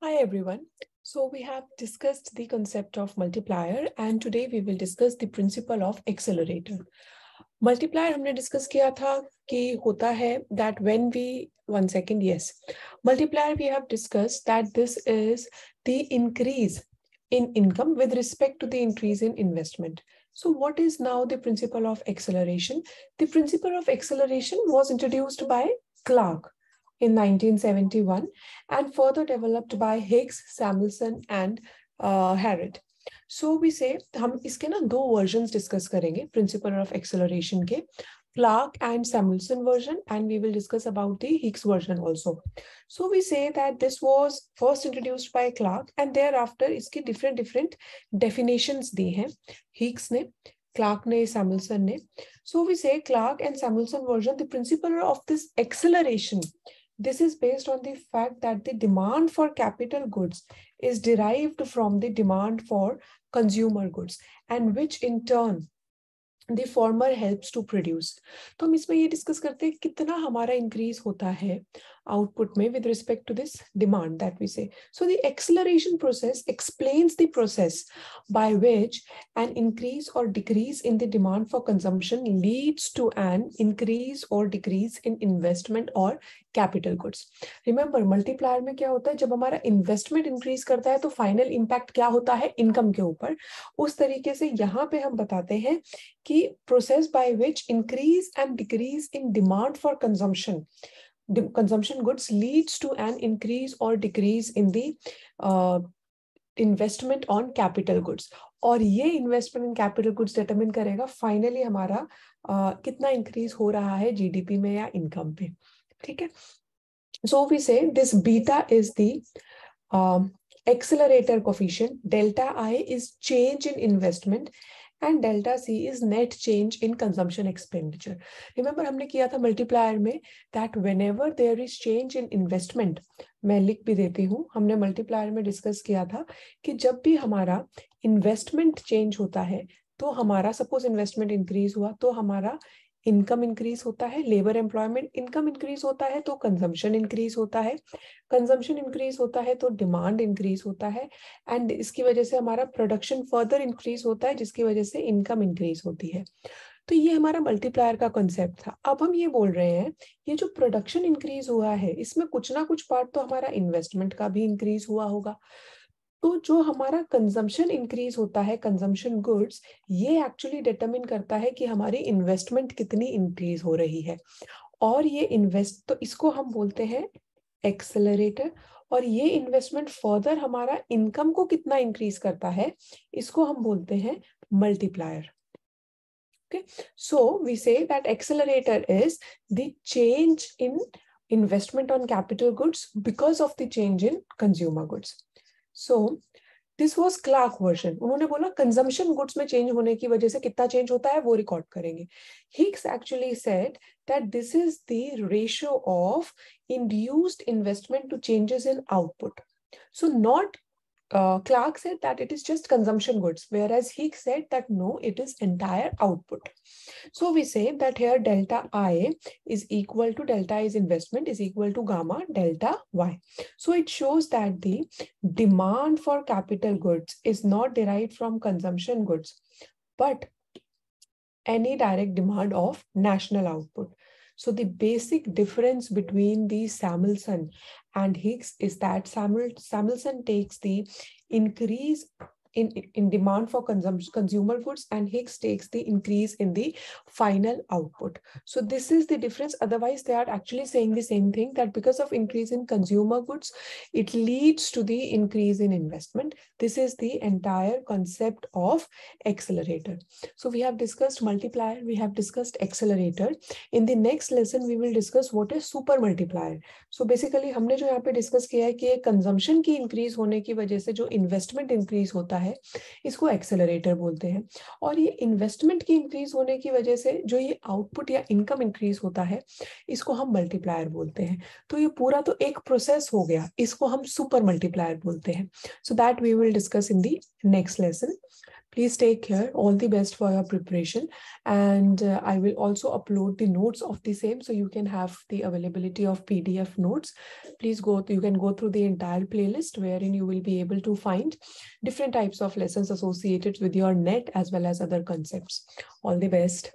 Hi everyone. So we have discussed the concept of multiplier and today we will discuss the principle of accelerator. Multiplier हमने discuss किया था कि होता है that when we multiplier we have discussed that this is the increase in income with respect to the increase in investment. So what is now the principle of acceleration? The principle of acceleration was introduced by Clark in 1971 and further developed by Higgs, Samuelson and Harrod. So we say हम इसके ना दो versions discuss करेंगे principle of acceleration के, Clark and Samuelson version, and we will discuss about the Higgs version also. So we say that this was first introduced by Clark and thereafter इसकी different definitions दी हैं Higgs ने, Clark ने, Samuelson ने. So we say Clark and Samuelson version, the principle of this acceleration, this is based on the fact that the demand for capital goods is derived from the demand for consumer goods and which in turn the former helps to produce. तो हम इसमें ये discuss करते हैं कितना हमारा increase होता है आउटपुट में with respect to this demand that we say. So the acceleration process explains the process by which an increase or decrease in the demand for consumption leads to an increase or decrease in investment or capital goods. Remember multiplier में क्या होता है, जब हमारा investment increase करता है तो final impact क्या होता है इनकम के ऊपर. उस तरीके से यहाँ पे हम बताते हैं कि process by which increase and decrease in demand for consumption goods leads to an increase or decrease in the investment on capital goods. और ये investment in capital goods determine करेगा finally हमारा कितना increase हो रहा है GDP में या income पे. ठीक है. So we say this beta is the accelerator coefficient, delta I is change in investment and delta C is net change in consumption expenditure. Remember हमने किया था multiplier में that whenever there is change in investment, मैं लिख भी देती हूँ, हमने multiplier में discuss किया था कि जब भी हमारा investment change होता है तो हमारा suppose investment increase हुआ तो हमारा इनकम इंक्रीज होता है, लेबर एम्प्लॉयमेंट इनकम इंक्रीज होता है तो कंजम्पशन इंक्रीज होता है, कंजम्पशन इंक्रीज होता है तो डिमांड इंक्रीज होता है एंड इसकी वजह से हमारा प्रोडक्शन फर्दर इंक्रीज होता है जिसकी वजह से इनकम इंक्रीज होती है. तो ये हमारा मल्टीप्लायर का कॉन्सेप्ट था. अब हम ये बोल रहे हैं ये जो प्रोडक्शन इंक्रीज हुआ है इसमें कुछ ना कुछ पार्ट तो हमारा इन्वेस्टमेंट का भी इंक्रीज हुआ होगा. तो जो हमारा कंजम्पशन इंक्रीज होता है कंजम्पशन गुड्स, ये एक्चुअली डिटरमिन करता है कि हमारी इन्वेस्टमेंट कितनी इंक्रीज हो रही है और ये इन्वेस्ट तो इसको हम बोलते हैं एक्सेलरेटर. और ये इन्वेस्टमेंट फर्दर हमारा इनकम को कितना इंक्रीज करता है इसको हम बोलते हैं multiplier. Okay, so we say that accelerator is the change in investment on capital goods because of the change in consumer goods. So this was Clark version. उन्होंने बोला consumption goods में change होने की वजह से कितना change होता है वो रिकॉर्ड करेंगे. Higgs actually said that this is the ratio of induced investment to changes in output. So not Clark said that it is just consumption goods, whereas Higgs said that no, it is entire output. So we say that here delta I is equal to delta is investment is equal to gamma delta Y. So it shows that the demand for capital goods is not derived from consumption goods, but any direct demand of national output. So the basic difference between the Samuelson and Higgs is that Samuelson takes the increase in demand for consumer goods and Higgs takes the increase in the final output. So this is the difference. Otherwise, they are actually saying the same thing, that because of increase in consumer goods, it leads to the increase in investment. This is the entire concept of accelerator. So we have discussed multiplier, we have discussed accelerator. In the next lesson, we will discuss what is super multiplier. So basically, हमने जो यहाँ पे discuss किया है कि consumption की increase होने की वजह से जो investment increase होता है इसको एक्सेलरेटर बोलते हैं. और ये इन्वेस्टमेंट की इंक्रीज होने की वजह से जो ये आउटपुट या इनकम इंक्रीज होता है इसको हम मल्टीप्लायर बोलते हैं. तो ये पूरा तो एक प्रोसेस हो गया, इसको हम सुपर मल्टीप्लायर बोलते हैं. So that we will discuss in the next lesson. Please take care. All the best for your preparation. And I will also upload the notes of the same, so you can have the availability of PDF notes. Please you can go through the entire playlist, wherein you will be able to find different types of lessons associated with your net as well as other concepts. All the best.